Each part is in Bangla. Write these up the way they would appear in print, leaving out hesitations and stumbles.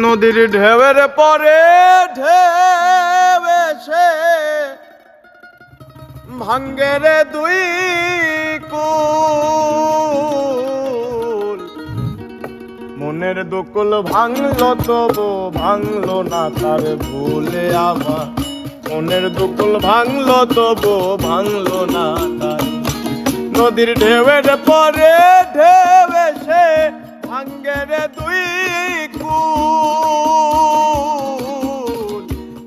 নদীর ঢেউয়ের পরে ঢেউ এসে ভাঙ্গে রে দুই কুল, মনের দুকুল ভাঙলো তবু ভাঙলো না তার ভুলে আমার, মনের দুকুল ভাঙলো তবু ভাঙলো না তার। নদীর ঢেউয়ের পরে ঢেউ এসে ভাঙ্গে রে দুই কুল,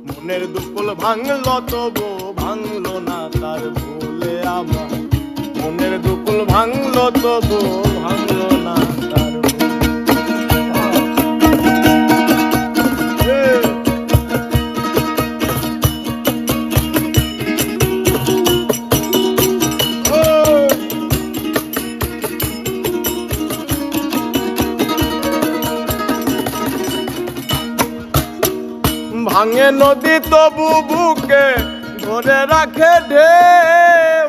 মনের দুকুল ভাঙলো তবু ভাঙলো না তার ভুলে আমার, মনের দুকুল ভাঙলো তবু ভাঙলো না তার। ভাঙে নদী তবু বুকে ধরে রাখে ঢেউ,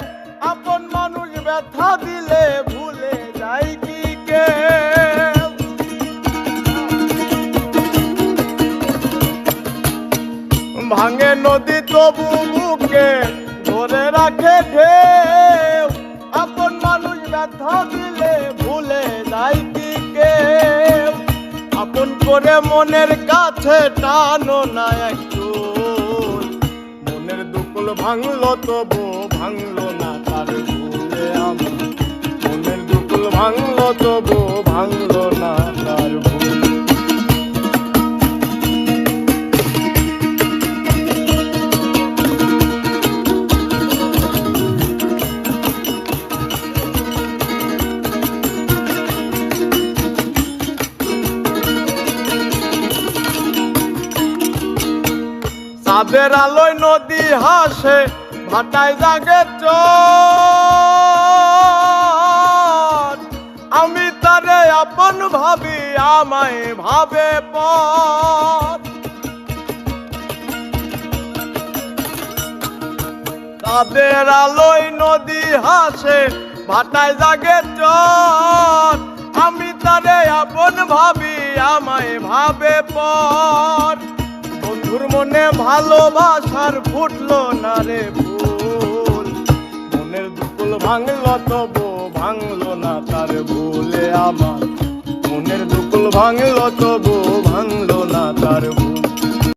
আপন মানুষ ব্যথা দিলে ভুলে যায় কি কেউ। ভাঙে নদী তবু বুকে ধরে রাখে ঢেউ, আপন মানুষ ব্যথা দিলে ভুলে যায় কি কেউ। আপন করে মনের কাছে টানো না একটু, মনের দুকুল ভাঙলো তবু ভাঙলো না তার ভুলে আমার, মনের দুকুল ভাঙলো তবু ভাঙলো না তার ভুলে। চাঁদের আলোয় নদী হাসে ভাটায় জাগে চর, আমি তারে আপন ভাবি আমায় ভাবে পর। চাঁদের আলোয় নদী হাসে ভাটায় জাগে চর, আমি তারে আপন ভাবি আমায় ভাবে পর। বন্ধুর মনে ভালোবাসার ফুটলো না রে ফুল, মনের দুকুল ভাঙলো তবু ভাঙলো না তার ভুলে আমার, মনের দুকুল ভাঙলো তবু ভাঙলো না তার ভুল।